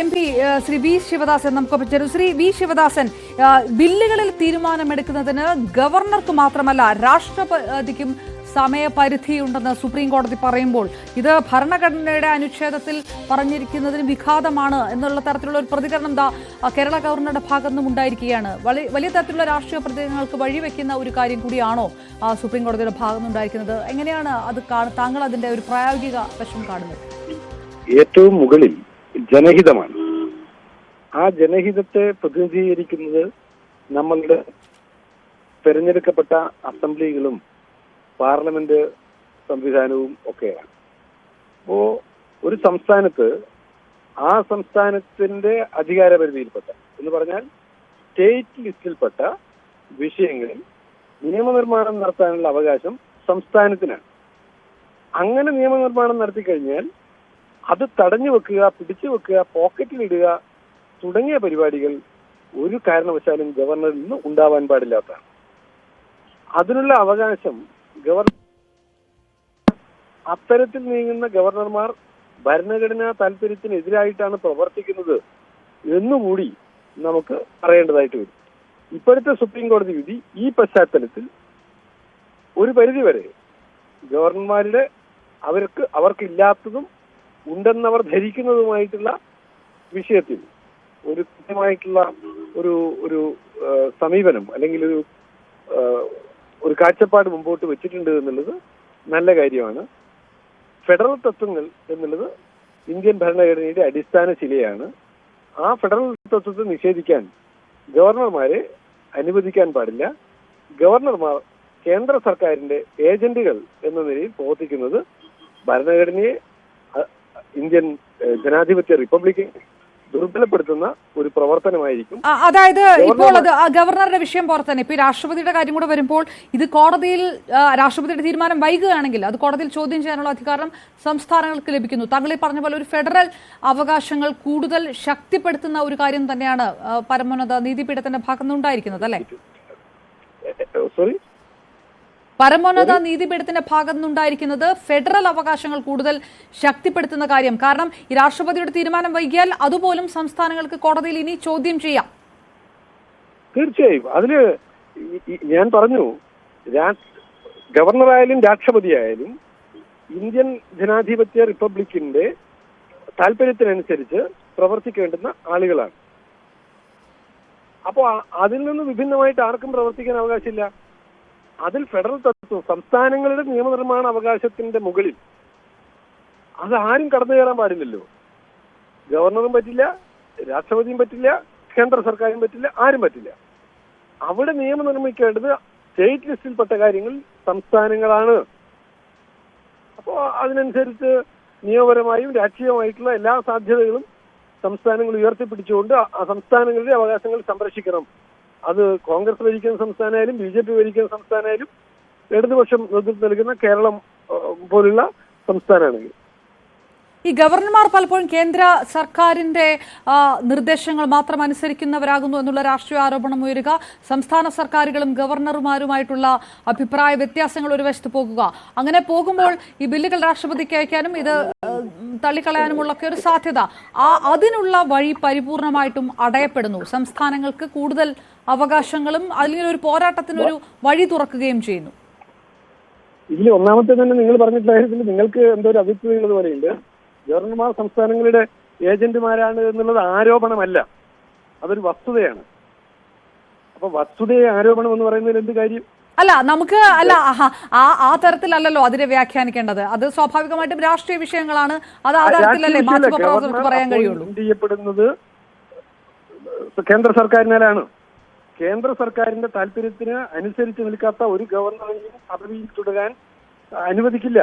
M P Shri V Sivadasan നമുക്കൊപ്പം ചേരും. Shri V Sivadasan, ബില്ലുകളിൽ തീരുമാനമെടുക്കുന്നതിന് ഗവർണർക്ക് മാത്രമല്ല രാഷ്ട്രപതിക്കും സമയപരിധിയുണ്ടെന്ന് സുപ്രീം കോടതി പറയുമ്പോൾ ഇത് ഭരണഘടനയുടെ അനുച്ഛേദത്തിൽ പറഞ്ഞിരിക്കുന്നതിന് വിഘാതമാണ് എന്നുള്ള തരത്തിലുള്ള ഒരു പ്രതികരണം കേരള ഗവർണറുടെ ഭാഗത്തുനിന്നും ഉണ്ടായിരിക്കുകയാണ്. വലിയ തരത്തിലുള്ള രാഷ്ട്രീയ പ്രതികരണങ്ങൾക്ക് വഴിവെക്കുന്ന ഒരു കാര്യം കൂടിയാണോ സുപ്രീം കോടതിയുടെ ഭാഗത്തുനിന്നുണ്ടായിരിക്കുന്നത്? എങ്ങനെയാണ് അത് താങ്കൾ അതിന്റെ ഒരു പ്രായോഗിക വശം കാണുന്നത്? ഏറ്റവും മുകളിൽ ജനഹിതമാണ്. ആ ജനഹിതത്തെ പ്രതിനിധീകരിക്കുന്നത് നമ്മളുടെ തെരഞ്ഞെടുക്കപ്പെട്ട അസംബ്ലികളും പാർലമെന്റ് സംവിധാനവും ഒക്കെയാണ്. അപ്പോ ഒരു സംസ്ഥാനത്ത് ആ സംസ്ഥാനത്തിന്റെ അധികാരപരിധിയിൽപ്പെട്ട എന്ന് പറഞ്ഞാൽ സ്റ്റേറ്റ് ലിസ്റ്റിൽപ്പെട്ട വിഷയങ്ങളിൽ നിയമനിർമ്മാണം നടത്താനുള്ള അവകാശം സംസ്ഥാനത്തിനാണ്. അങ്ങനെ നിയമനിർമ്മാണം നടത്തിക്കഴിഞ്ഞാൽ അത് തടഞ്ഞു വെക്കുക, പിടിച്ചു വെക്കുക, പോക്കറ്റിലിടുക തുടങ്ങിയ പരിപാടികൾ ഒരു കാരണവശാലും ഗവർണറിൽ നിന്ന് ഉണ്ടാവാൻ പാടില്ലാത്തതാണ്. അതിനുള്ള അവകാശം അത്തരത്തിൽ നീങ്ങുന്ന ഗവർണർമാർ ഭരണഘടനാ താല്പര്യത്തിനെതിരായിട്ടാണ് പ്രവർത്തിക്കുന്നത് എന്നുകൂടി നമുക്ക് പറയേണ്ടതായിട്ട് വരും. ഇപ്പോഴത്തെ സുപ്രീം കോടതി വിധി ഈ പശ്ചാത്തലത്തിൽ ഒരു പരിധിവരെ ഗവർണർമാരുടെ അവർക്കില്ലാത്തതും ഉണ്ടെന്നവർ ധരിക്കുന്നതുമായിട്ടുള്ള വിഷയത്തിൽ ഒരു കൃത്യമായിട്ടുള്ള ഒരു സമീപനം അല്ലെങ്കിൽ ഒരു കാഴ്ചപ്പാട് മുമ്പോട്ട് വെച്ചിട്ടുണ്ട് എന്നുള്ളത് നല്ല കാര്യമാണ്. ഫെഡറൽ തത്വങ്ങൾ എന്നുള്ളത് ഇന്ത്യൻ ഭരണഘടനയുടെ അടിസ്ഥാന ശിലയാണ്. ആ ഫെഡറൽ തത്വത്തെ നിഷേധിക്കാൻ ഗവർണർമാരെ അനുവദിക്കാൻ പാടില്ല. ഗവർണർമാർ കേന്ദ്ര സർക്കാരിന്റെ ഏജന്റുകൾ എന്ന നിലയിൽ പ്രവർത്തിക്കുന്നത് ഭരണഘടനയെ ഇന്ത്യൻ ജനാധിപത്യ റിപ്പബ്ലിക്കൻ ദുർബലപ്പെടുത്തുന്ന ഒരു പ്രവർത്തനമായിരിക്കും. അതായത് ഇപ്പോൾ അത് ഗവർണറുടെ വിഷയം പോലെ തന്നെ ഇപ്പൊ രാഷ്ട്രപതിയുടെ കാര്യം കൂടെ വരുമ്പോൾ ഇത് കോടതിയിൽ രാഷ്ട്രപതിയുടെ തീരുമാനം വൈകുകയാണെങ്കിൽ അത് കോടതിയിൽ ചോദ്യം ചെയ്യാനുള്ള അധികാരം സംസ്ഥാനങ്ങൾക്ക് ലഭിക്കുന്നു. താങ്കൾ ഈ പറഞ്ഞ പോലെ ഒരു ഫെഡറൽ അവകാശങ്ങൾ കൂടുതൽ ശക്തിപ്പെടുത്തുന്ന ഒരു കാര്യം തന്നെയാണ് പരമോന്നത നീതിപീഠത്തിന്റെ ഭാഗത്തുനിന്ന് ഉണ്ടായിരിക്കുന്നത്, അല്ലെ? സോറി, പരമോന്നത നീതിപീഠത്തിന്റെ ഭാഗത്തുനിന്നുണ്ടായിരിക്കുന്നത് ഫെഡറൽ അവകാശങ്ങൾ കൂടുതൽ ശക്തിപ്പെടുത്തുന്ന കാര്യം. കാരണം ഈ രാഷ്ട്രപതിയുടെ തീരുമാനം വൈകിയാൽ അതുപോലും സംസ്ഥാനങ്ങൾക്ക് കോടതിയിൽ ഇനി ചോദ്യം ചെയ്യാം. തീർച്ചയായും അതില് ഞാൻ പറഞ്ഞു, ഗവർണറായാലും രാഷ്ട്രപതിയായാലും ഇന്ത്യൻ ജനാധിപത്യ റിപ്പബ്ലിക്കിന്റെ താല്പര്യത്തിനനുസരിച്ച് പ്രവർത്തിക്കേണ്ടുന്ന ആളുകളാണ്. അപ്പോൾ അതിൽ നിന്ന് വിഭിന്നമായിട്ട് ആർക്കും പ്രവർത്തിക്കാൻ അവകാശമില്ല. അതിൽ ഫെഡറൽ തത്വം സംസ്ഥാനങ്ങളുടെ നിയമനിർമ്മാണ അവകാശത്തിന്റെ മുകളിൽ അത് ആരും കടന്നു കയറാൻ പാടില്ലല്ലോ. ഗവർണറും പറ്റില്ല, രാഷ്ട്രപതിയും പറ്റില്ല, കേന്ദ്ര സർക്കാരും പറ്റില്ല, ആരും പറ്റില്ല. അവിടെ നിയമം നിർമ്മിക്കേണ്ടത് സ്റ്റേറ്റ് ലിസ്റ്റിൽപ്പെട്ട കാര്യങ്ങൾ സംസ്ഥാനങ്ങളാണ്. അപ്പോൾ അതിനനുസരിച്ച് നിയമപരമായും രാഷ്ട്രീയമായിട്ടുള്ള എല്ലാ സാധ്യതകളും സംസ്ഥാനങ്ങൾ ഉയർത്തിപ്പിടിച്ചുകൊണ്ട് ആ സംസ്ഥാനങ്ങളുടെ അവകാശങ്ങൾ സംരക്ഷിക്കണം. അത് കോൺഗ്രസ് ഭരിക്കുന്ന സംസ്ഥാനമായാലും BJP ഭരിക്കുന്ന സംസ്ഥാനമായാലും ഇടതുപക്ഷം നേതൃത്വം നൽകുന്ന കേരളം പോലുള്ള സംസ്ഥാനമാണെങ്കിൽ ഈ ഗവർണർമാർ പലപ്പോഴും കേന്ദ്ര സർക്കാരിന്റെ നിർദ്ദേശങ്ങൾ മാത്രം അനുസരിക്കുന്നവരാകുന്നു എന്നുള്ള രാഷ്ട്രീയ ആരോപണം ഉയരുക, സംസ്ഥാന സർക്കാരുകളും ഗവർണർമാരുമായിട്ടുള്ള അഭിപ്രായ വ്യത്യാസങ്ങൾ ഒരു വശത്ത് പോകുക, അങ്ങനെ പോകുമ്പോൾ ഈ ബില്ലുകൾ രാഷ്ട്രപതിക്ക് അയക്കാനും ഇത് തള്ളിക്കളയാനുമുള്ളൊക്കെ ഒരു സാധ്യത, അതിനുള്ള വഴി പരിപൂർണമായിട്ടും അടയപ്പെടുന്നു. സംസ്ഥാനങ്ങൾക്ക് കൂടുതൽ അവകാശങ്ങളും അല്ലെങ്കിൽ ഒരു പോരാട്ടത്തിനൊരു വഴി തുറക്കുകയും ചെയ്യുന്നു. ഇതിൽ ഒന്നാമത്തെ തന്നെ നിങ്ങൾ പറഞ്ഞിട്ടുള്ള കാര്യത്തിൽ നിങ്ങൾക്ക് എന്തോ ഒരു അഭിപ്രായമുള്ളത് പോലെയുണ്ട്. ഗവർണർമാർ സംസ്ഥാനങ്ങളുടെ ഏജന്റുമാരാണ് എന്നുള്ളത് ആരോപണമല്ല, അതൊരു വസ്തുതയാണ്. അപ്പൊ വസ്തുതയെ ആരോപണം എന്ന് പറയുന്നതിൽ എന്ത് കാര്യം? അല്ല, നമുക്ക് ആ തരത്തിലല്ലല്ലോ അതിനെ വ്യാഖ്യാനിക്കേണ്ടത്. അത് സ്വാഭാവികമായിട്ടും രാഷ്ട്രീയ വിഷയങ്ങളാണ്. അത് ആ തരത്തിലല്ലേ മാധ്യമപ്രവർത്തകർക്ക് പറയാൻ കഴിയുള്ളൂ. ചെയ്യപ്പെടുന്നത് കേന്ദ്ര സർക്കാരിനാലാണ്. കേന്ദ്ര സർക്കാരിന്റെ താല്പര്യത്തിന് അനുസരിച്ച് നിൽക്കാത്ത ഒരു ഗവർണറെയും പദവിയിൽ തുടരാൻ അനുവദിക്കില്ല.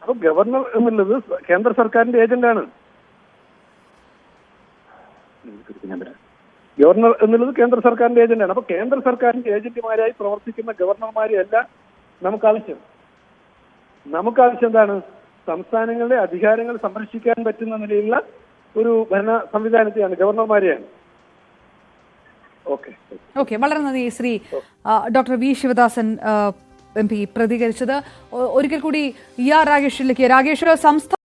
അപ്പൊ ഗവർണർ എന്നുള്ളത് കേന്ദ്ര സർക്കാരിന്റെ ഏജന്റാണ്. ഗവർണർ എന്നുള്ളത് കേന്ദ്ര സർക്കാരിന്റെ ഏജന്റാണ്. അപ്പൊ കേന്ദ്ര സർക്കാരിന്റെ ഏജന്റുമാരായി പ്രവർത്തിക്കുന്ന ഗവർണർമാരെയല്ല നമുക്കാവശ്യം. നമുക്കാവശ്യം എന്താണ്? സംസ്ഥാനങ്ങളുടെ അധികാരങ്ങൾ സംരക്ഷിക്കാൻ പറ്റുന്ന നിലയിലുള്ള ഒരു ഭരണ സംവിധാനത്തെയാണ്, ഗവർണർമാരെയാണ്. ഓക്കെ, വളരെ നന്ദി Shri doctor V Sivadasan MP പ്രതികരിച്ചത്. ഒരിക്കൽ കൂടി രാഗേഷിലേക്ക്. രാഗേഷ്, സംസ്ഥാന